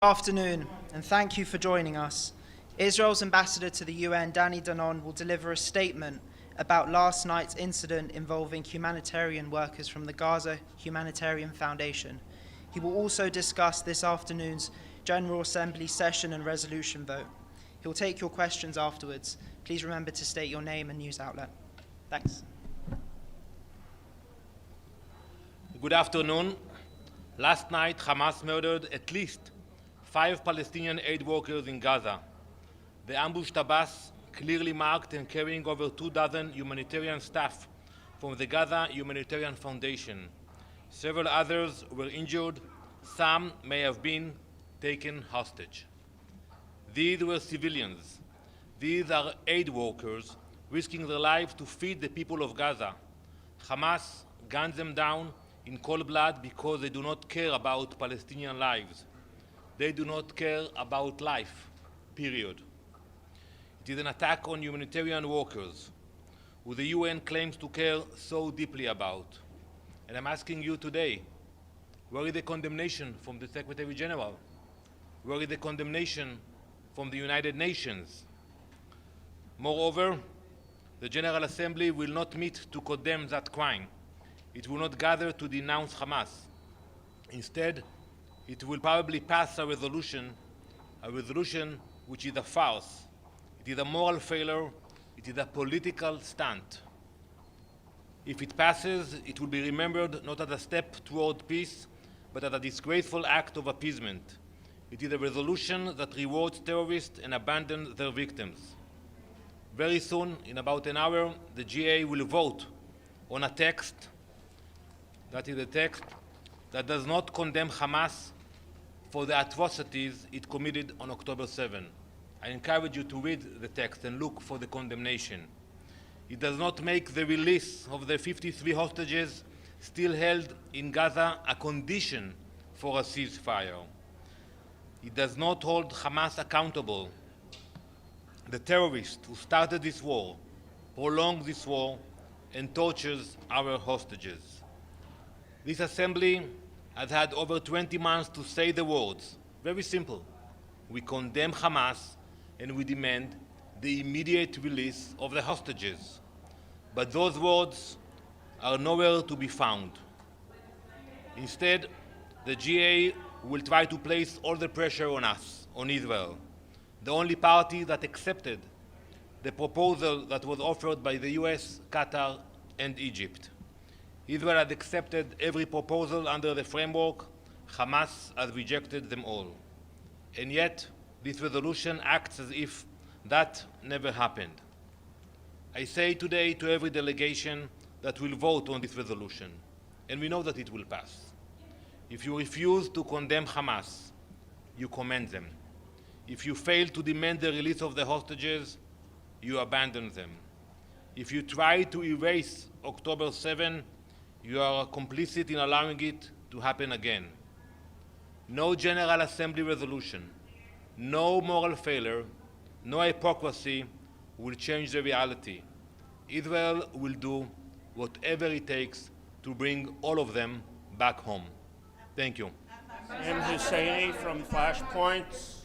Good afternoon, and thank you for joining us. Israel's ambassador to the UN, Danon, will deliver a statement about last night's incident involving humanitarian workers from the Gaza Humanitarian Foundation. He will also discuss this afternoon's General Assembly session and resolution vote. He'll take your questions afterwards. Please remember to state your name and news outlet. Thanks. Good afternoon. Last night, Hamas murdered at least 5 Palestinian aid workers in Gaza. The ambushed bus, clearly marked and carrying over 24 humanitarian staff from the Gaza Humanitarian Foundation. Several others were injured. Some may have been taken hostage. These were civilians. These are aid workers risking their lives to feed the people of Gaza. Hamas guns them down in cold blood because they do not care about Palestinian lives. They do not care about life, period. It is an attack on humanitarian workers, who the UN claims to care so deeply about. And I'm asking you today, where is the condemnation from the Secretary General? Where is the condemnation from the United Nations? Moreover, the General Assembly will not meet to condemn that crime. It will not gather to denounce Hamas. Instead, it will probably pass a resolution which is a farce. It is a moral failure. It is a political stunt. If it passes, it will be remembered not as a step toward peace, but as a disgraceful act of appeasement. It is a resolution that rewards terrorists and abandons their victims. Very soon, in about an hour, the GA will vote on a text that is a text that does not condemn Hamas for the atrocities it committed on October 7. I encourage you to read the text and look for the condemnation. It does not make the release of the 53 hostages still held in Gaza a condition for a ceasefire. It does not hold Hamas accountable. The terrorist who started this war, prolonged this war, and tortures our hostages. This assembly has had over 20 months to say the words. Very simple. We condemn Hamas and we demand the immediate release of the hostages. But those words are nowhere to be found. Instead, the GA will try to place all the pressure on us, on Israel, the only party that accepted the proposal that was offered by the US, Qatar, and Egypt. Israel has accepted every proposal under the framework. Hamas has rejected them all. And yet, this resolution acts as if that never happened. I say today to every delegation that will vote on this resolution, and we know that it will pass. If you refuse to condemn Hamas, you commend them. If you fail to demand the release of the hostages, you abandon them. If you try to erase October 7, you are complicit in allowing it to happen again. No General Assembly resolution, no moral failure, no hypocrisy will change the reality. Israel will do whatever it takes to bring all of them back home. Thank you. M. Husseini from Flashpoints.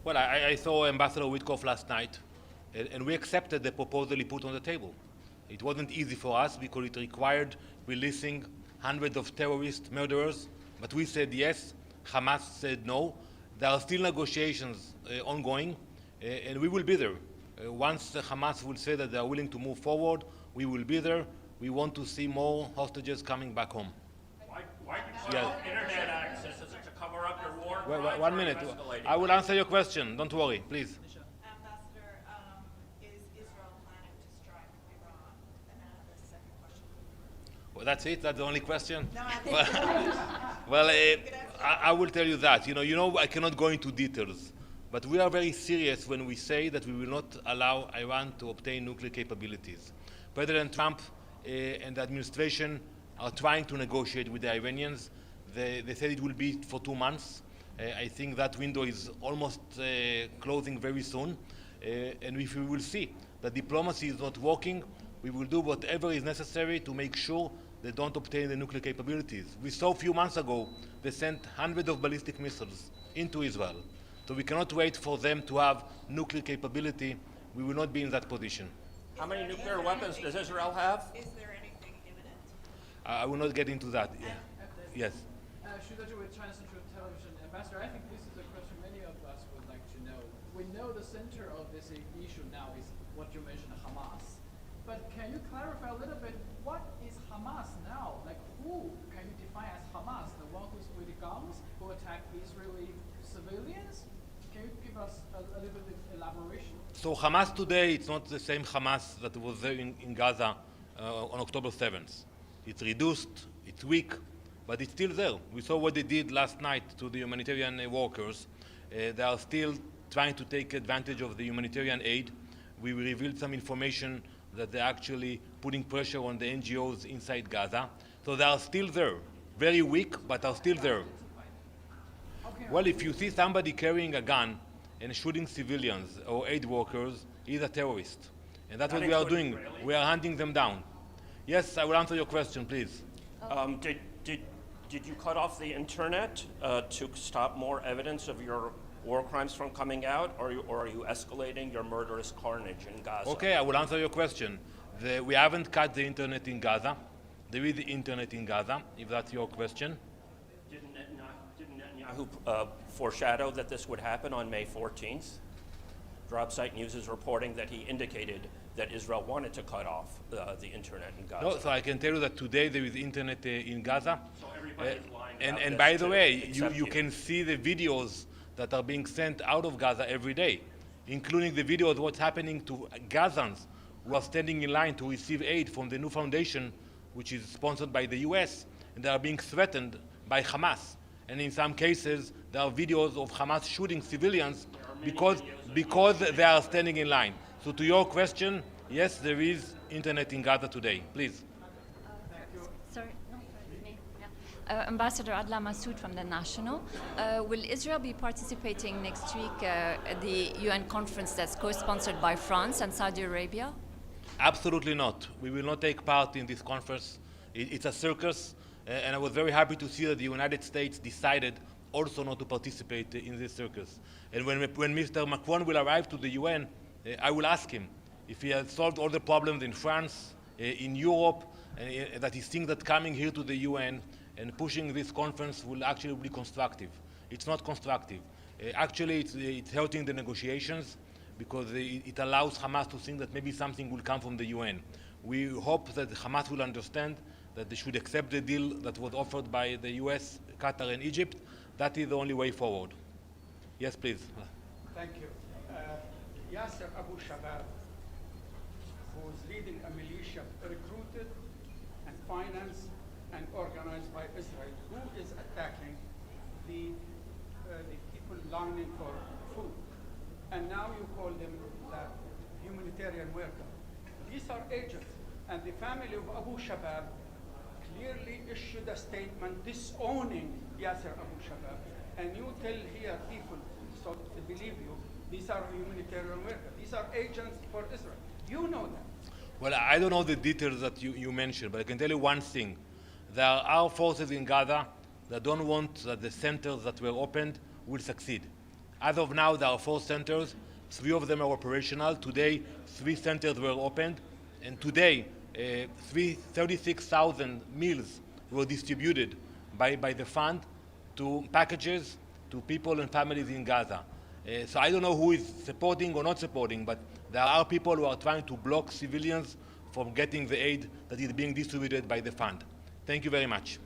Well, I saw Ambassador Witkoff last night, and we accepted the proposal he put on the table. It wasn't easy for us because it required releasing hundreds of terrorist murderers, but we said yes. Hamas said no. There are still negotiations ongoing, and we will be there. Once Hamas will say that they are willing to move forward, we will be there. We want to see more hostages coming back home. Why do you want internet access? Is it to cover up your war crimes? 1 minute. I will answer your question. Don't worry, please. Ambassador, is Israel planning to strike Iran? And I have a second question. Well, that's it? That's the only question? No, I think I will tell you that. You know, I cannot go into details, but we are very serious when we say that we will not allow Iran to obtain nuclear capabilities. President Trump and the administration are trying to negotiate with the Iranians. They said it will be for 2 months. I think that window is almost closing very soon. And if we will see that diplomacy is not working, we will do whatever is necessary to make sure they don't obtain the nuclear capabilities. We saw a few months ago they sent hundreds of ballistic missiles into Israel. So we cannot wait for them to have nuclear capability. We will not be in that position. How many nuclear weapons does Israel have? Is there anything imminent? I will not get into that. Yeah. Yes. Shudaji with China Central Television. Ambassador, I think this is a question many of us would like to know. We know the center of this issue now is what you mentioned, Hamas. But can you clarify a little bit, what is Hamas now? Like, who can you define as Hamas? The one who's with guns, who attack Israeli civilians? Can you give us a little bit of elaboration? So Hamas today, it's not the same Hamas that was there in Gaza on October 7th. It's reduced, it's weak, but it's still there. We saw what they did last night to the humanitarian workers. They are still trying to take advantage of the humanitarian aid. We revealed some information that they're actually putting pressure on the NGOs inside Gaza. So they are still there. Very weak, but are still there. Well, if you see somebody carrying a gun and shooting civilians or aid workers, he's a terrorist. And that's what we are doing. We are hunting them down. Yes, I will answer your question, please. Did you cut off the internet to stop more evidence of your war crimes from coming out, or are you escalating your murderous carnage in Gaza? Okay, I will answer your question. We haven't cut the internet in Gaza. There is the internet in Gaza, if that's your question. Didn't Netanyahu foreshadow that this would happen on May 14th? Dropsite News is reporting that he indicated that Israel wanted to cut off the internet in Gaza. No, so I can tell you that today there is internet in Gaza. So everybody's lying about And this by the too, way, except you can see the videos that are being sent out of Gaza every day, including the videos of what's happening to Gazans who are standing in line to receive aid from the new foundation, which is sponsored by the US, and they are being threatened by Hamas. And in some cases, there are videos of Hamas shooting civilians because they are standing in line. So to your question, yes, there is internet in Gaza today. Please. Sorry, no, me. Yeah. Ambassador Adla Massoud from The National. Will Israel be participating next week at the UN conference that's co-sponsored by France and Saudi Arabia? Absolutely not. We will not take part in this conference. It's a circus, and I was very happy to see that the United States decided also not to participate in this circus. And when Mr. Macron will arrive to the UN, I will ask him if he has solved all the problems in France, in Europe, and that he thinks that coming here to the UN and pushing this conference will actually be constructive. It's not constructive. Actually, it's hurting the negotiations because it allows Hamas to think that maybe something will come from the UN. We hope that Hamas will understand that they should accept the deal that was offered by the US, Qatar, and Egypt. That is the only way forward. Yes, please. Thank you. Yasser Abu Shabab, who is leading a militia recruited and financed and organized by Israel, who is attacking the people lining for food. And now you call them the humanitarian worker. These are agents. And the family of Abu Shabab clearly issued a statement disowning Yasser Abu Shabab. And you tell here people, so to believe you, these are humanitarian workers. These are agents for Israel. You know that. Well, I don't know the details that you mentioned, but I can tell you one thing. There are forces in Gaza that don't want that the centers that were opened will succeed. As of now, there are 4 centers. 3 of them are operational. Today, 3 centers were opened. And today, 36,000 meals were distributed by the fund to packages to people and families in Gaza. So I don't know who is supporting or not supporting, but there are people who are trying to block civilians from getting the aid that is being distributed by the fund. Thank you very much.